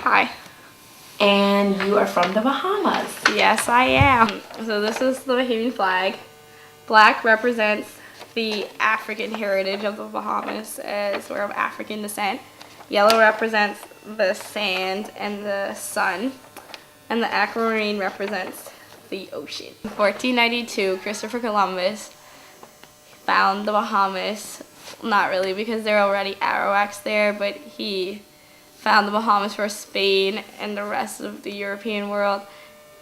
Hi. And you are from the Bahamas. Yes, I am. So this is the Bahimian flag. Black represents the African heritage of the Bahamas, as we're of African descent. Yellow represents the sand and the sun. And the aquamarine represents the ocean. In 1492, Christopher Columbus found the Bahamas. Not really, because there are already Arawaks there, but he found the Bahamas for Spain and the rest of the European world.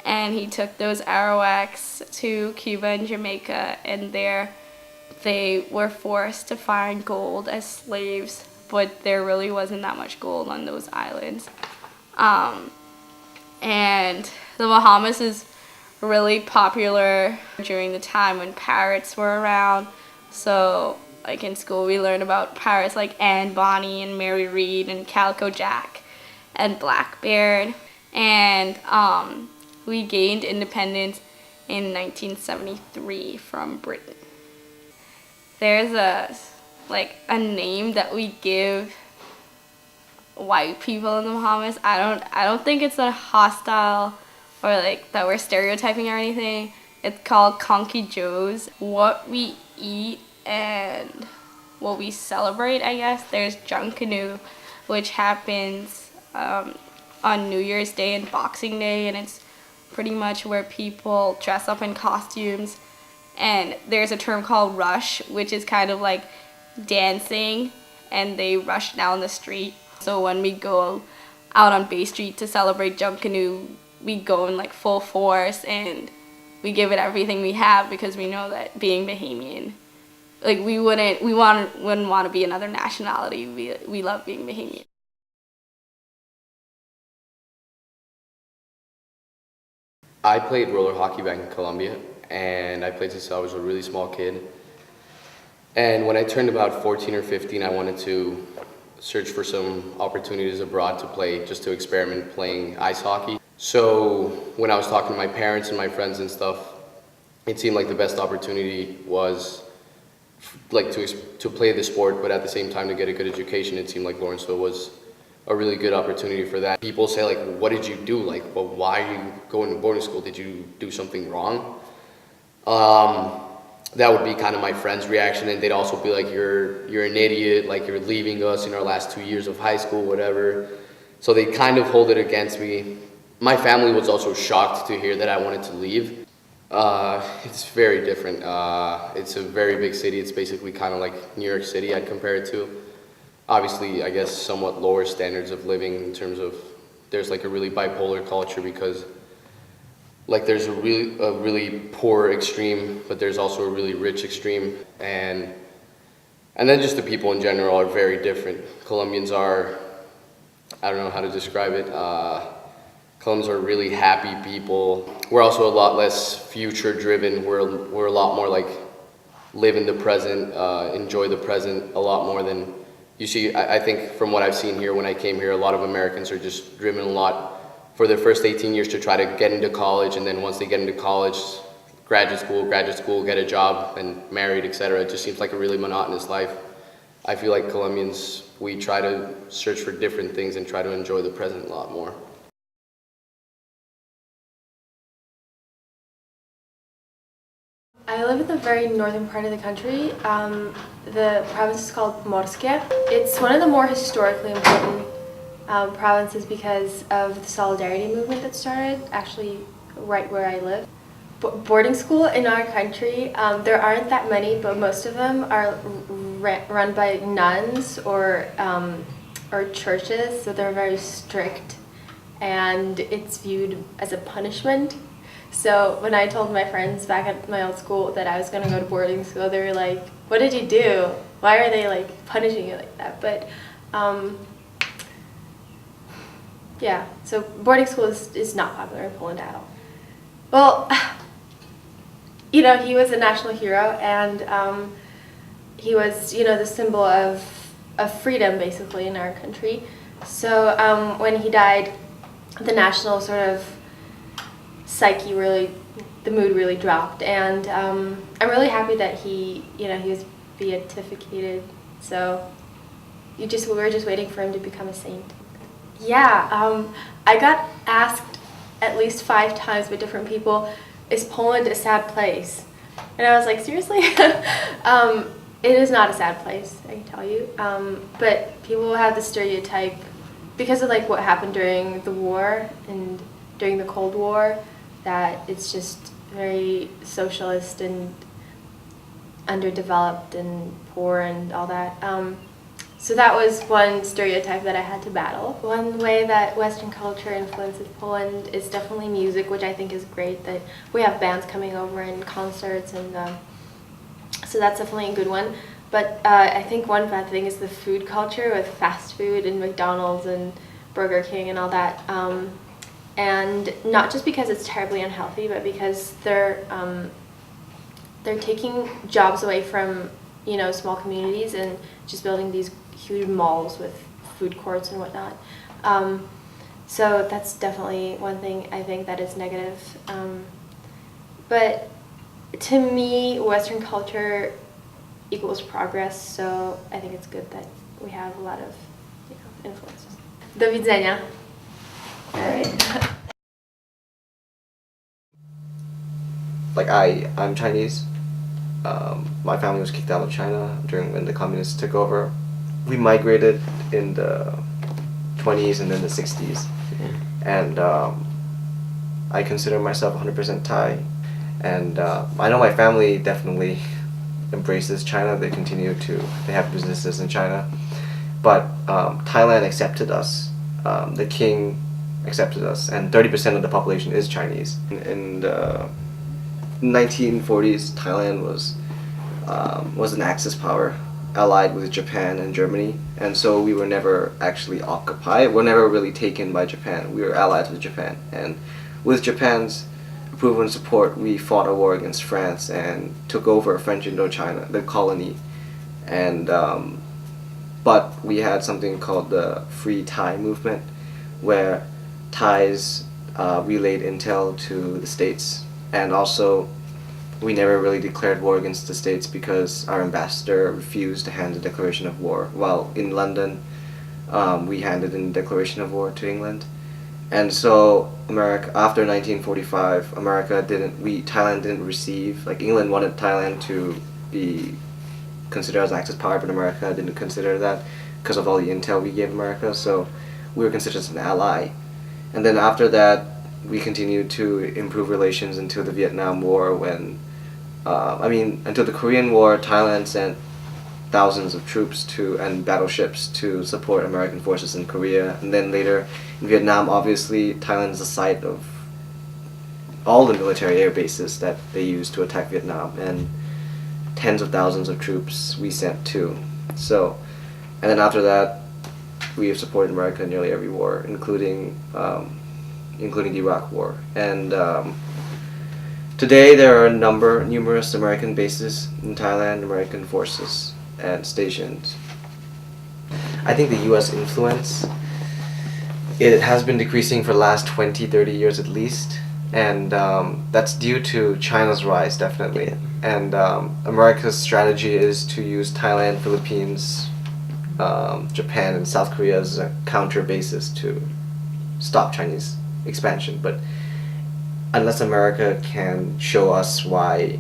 And he took those Arawaks to Cuba and Jamaica, and there they were forced to find gold as slaves, but there really wasn't that much gold on those islands. And the Bahamas is really popular during the time when pirates were around. So like in school we learn about pirates like Anne Bonny and Mary Read and Calico Jack and Blackbeard. And we gained independence in 1973 from Britain. There's a name that we give white people in the Bahamas. I don't think it's a hostile or like that we're stereotyping or anything. It's called Conky Joes. What we eat and what we celebrate, I guess. There's Junk Canoe, which happens on New Year's Day and Boxing Day, and it's pretty much where people dress up in costumes. And there's a term called rush, which is kind of like dancing, and they rush down the street. So when we go out on Bay Street to celebrate Junk Canoe, we go in like full force and we give it everything we have, because we know that being Bahamian, like we wouldn't want to be another nationality. We love being Bahamian. I played roller hockey back in Colombia, and I played since I was a really small kid. And when I turned about 14 or 15, I wanted to search for some opportunities abroad to play, just to experiment playing ice hockey. So when I was talking to my parents and my friends and stuff, it seemed like the best opportunity was like to play the sport, but at the same time to get a good education. It seemed like Lawrenceville was a really good opportunity for that. People say like, what did you do? Like, well, why are you going to boarding school? Did you do something wrong? That would be kind of my friend's reaction, and they'd also be like, you're an idiot, like you're leaving us in our last 2 years of high school, whatever. So they kind of hold it against me. My family was also shocked to hear that I wanted to leave. It's very different. It's a very big city. It's basically kind of like New York City, I'd compare it to. Obviously, I guess somewhat lower standards of living in terms of, there's like a really bipolar culture, because like there's a really poor extreme, but there's also a really rich extreme, and then just the people in general are very different. Colombians are, I don't know how to describe it. Colombians are really happy people. We're also a lot less future driven. We're a lot more like live in the present, enjoy the present a lot more than you see. I think from what I've seen here when I came here, a lot of Americans are just driven a lot for their first 18 years to try to get into college, and then once they get into college, graduate school, get a job, and married, etc. It just seems like a really monotonous life. I feel like Colombians, we try to search for different things and try to enjoy the present a lot more. I live in the very northern part of the country. The province is called Morskia. It's one of the more historically important provinces because of the solidarity movement that started actually right where I live. Boarding school in our country, there aren't that many, but most of them are run by nuns or churches, so they're very strict, and it's viewed as a punishment. So when I told my friends back at my old school that I was going to go to boarding school, they were like, what did you do? Why are they like punishing you like that? But yeah, so boarding school is not popular in Poland at all. Well, you know, he was a national hero, and he was, you know, the symbol of freedom basically in our country. So when he died, the national sort of psyche the mood really dropped, and I'm really happy that he was beatificated. So we were just waiting for him to become a saint. Yeah, I got asked at least 5 times by different people, is Poland a sad place? And I was like, seriously? It is not a sad place, I can tell you. But people have the stereotype because of like what happened during the war and during the Cold War, that it's just very socialist and underdeveloped and poor and all that. So that was one stereotype that I had to battle. One way that Western culture influences Poland is definitely music, which I think is great, that we have bands coming over and concerts, and so that's definitely a good one. But I think one bad thing is the food culture with fast food and McDonald's and Burger King and all that. And not just because it's terribly unhealthy, but because they're taking jobs away from, you know, small communities and just building these huge malls with food courts and whatnot. So that's definitely one thing I think that is negative. But to me, Western culture equals progress, so I think it's good that we have a lot of, you know, influences. Do widzenia. All right. Like I'm Chinese. My family was kicked out of China during when the communists took over. We migrated in the 20s and then the 60s, and I consider myself 100% Thai. And I know my family definitely embraces China. They have businesses in China, but Thailand accepted us. The king accepted us, and 30% of the population is Chinese. In the 1940s, Thailand was an Axis power, allied with Japan and Germany, and so we were never actually occupied. We're never really taken by Japan. We were allied with Japan, and with Japan's approval and support, we fought a war against France and took over French Indochina, the colony, and but we had something called the Free Thai movement, where Thais relayed intel to the States, and also we never really declared war against the States because our ambassador refused to hand the declaration of war. While in London, we handed in the declaration of war to England. And so America, after 1945, Thailand didn't receive, like England wanted Thailand to be considered as Axis power, but America didn't consider that because of all the intel we gave America, so we were considered as an ally. And then after that, we continued to improve relations until the Vietnam War until the Korean War. Thailand sent thousands of troops and battleships to support American forces in Korea. And then later in Vietnam, obviously, Thailand is the site of all the military air bases that they used to attack Vietnam, and tens of thousands of troops we sent too. So, and then after that, we have supported America in nearly every war, including the Iraq War. And today there are numerous American bases in Thailand, American forces and stations. I think the U.S. influence, it has been decreasing for the last 20, 30 years at least, and that's due to China's rise, definitely. And America's strategy is to use Thailand, Philippines, Japan, and South Korea as a counter basis to stop Chinese expansion. But unless America can show us why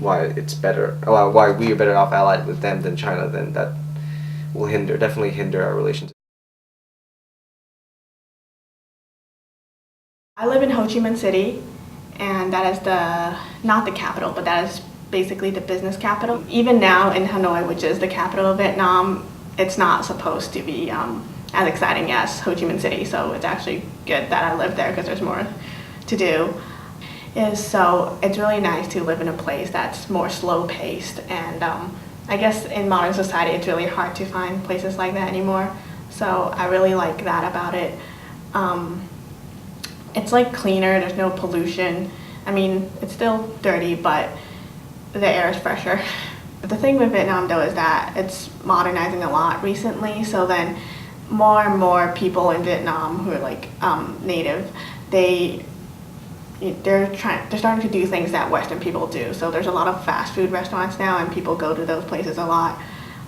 it's better, why we are better off allied with them than China, then that will definitely hinder our relations. I live in Ho Chi Minh City, and that is not the capital, but that is basically the business capital. Even now in Hanoi, which is the capital of Vietnam, it's not supposed to be as exciting as Ho Chi Minh City, so it's actually good that I live there because there's more to do. So it's really nice to live in a place that's more slow-paced, and I guess in modern society it's really hard to find places like that anymore, so I really like that about it. It's like cleaner, there's no pollution. I mean, it's still dirty, but the air is fresher. But the thing with Vietnam though is that it's modernizing a lot recently, so then more and more people in Vietnam who are like native, they're starting to do things that Western people do. So there's a lot of fast food restaurants now, and people go to those places a lot.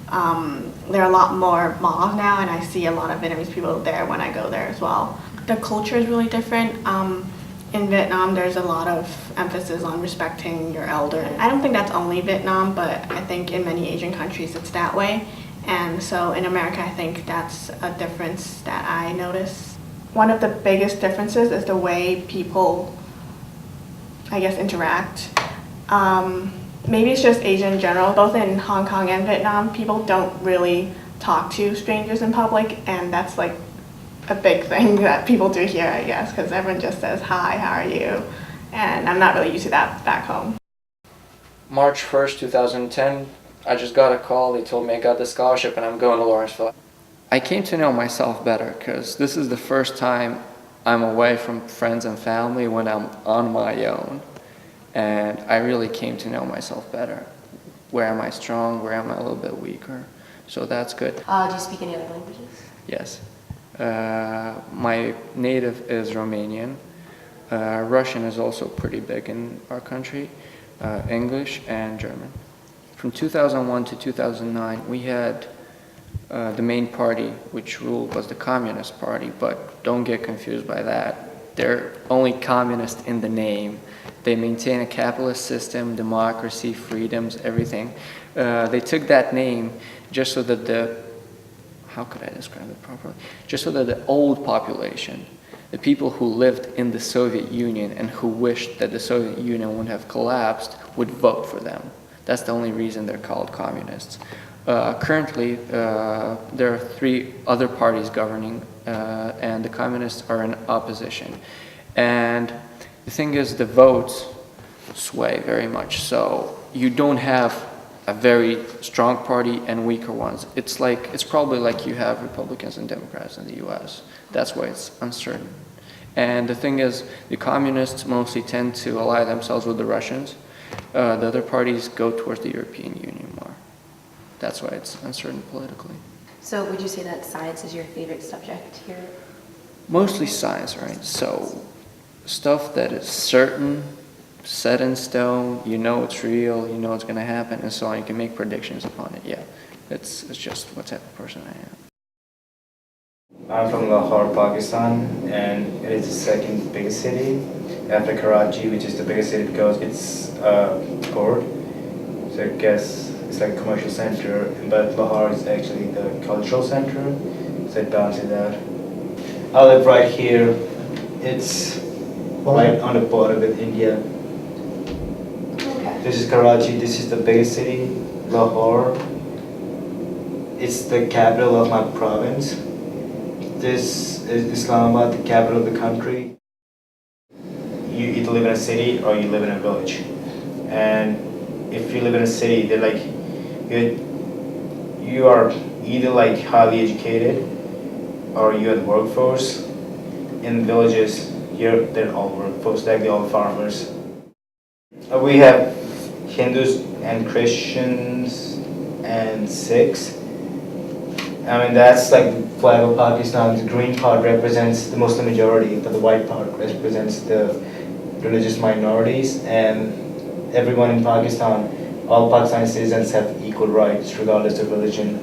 There are a lot more malls now, and I see a lot of Vietnamese people there when I go there as well. The culture is really different. In Vietnam, there's a lot of emphasis on respecting your elder. I don't think that's only Vietnam, but I think in many Asian countries it's that way. And so in America, I think that's a difference that I notice. One of the biggest differences is the way people, I guess, interact. Maybe it's just Asia in general. Both in Hong Kong and Vietnam, people don't really talk to strangers in public, and that's like a big thing that people do here, I guess, because everyone just says, hi, how are you? And I'm not really used to that back home. March 1st, 2010, I just got a call. They told me I got the scholarship and I'm going to Lawrenceville. I came to know myself better because this is the first time I'm away from friends and family when I'm on my own. And I really came to know myself better. Where am I strong? Where am I a little bit weaker? So that's good. Do you speak any other languages? Yes. My native is Romanian. Russian is also pretty big in our country. English and German. From 2001 to 2009, we had the main party which ruled was the Communist Party, but don't get confused by that. They're only communist in the name. They maintain a capitalist system, democracy, freedoms, everything. They took that name just so that how could I describe it properly? Just so that the old population, the people who lived in the Soviet Union and who wished that the Soviet Union would have collapsed, would vote for them. That's the only reason they're called communists. Currently, there are 3 other parties governing, and the communists are in opposition. And the thing is, the votes sway very much. So you don't have a very strong party and weaker ones. It's probably like you have Republicans and Democrats in the U.S. That's why it's uncertain. And the thing is, the communists mostly tend to ally themselves with the Russians. The other parties go towards the European Union more. That's why it's uncertain politically. So would you say that science is your favorite subject here? Mostly science, right? So stuff that is certain, set in stone, you know it's real, you know it's going to happen, and so on. You can make predictions upon it, yeah. It's just what type of person I am. I'm from Lahore, Pakistan, and it is the second biggest city after Karachi, which is the biggest city because it's port. So I guess it's like a commercial center, but Lahore is actually the cultural center, so it balances that. I live right here. It's right on the border with India. Okay. This is Karachi. This is the biggest city, Lahore. It's the capital of my province. This is Islamabad, the capital of the country. You either live in a city or you live in a village. And if you live in a city, they're like, you are either like highly educated or you're the workforce. In villages, they're all workforce, like they're all farmers. We have Hindus and Christians and Sikhs. I mean, that's like the flag of Pakistan. The green part represents the Muslim majority, but the white part represents the religious minorities. And everyone in Pakistan, all Pakistani citizens have equal rights regardless of religion.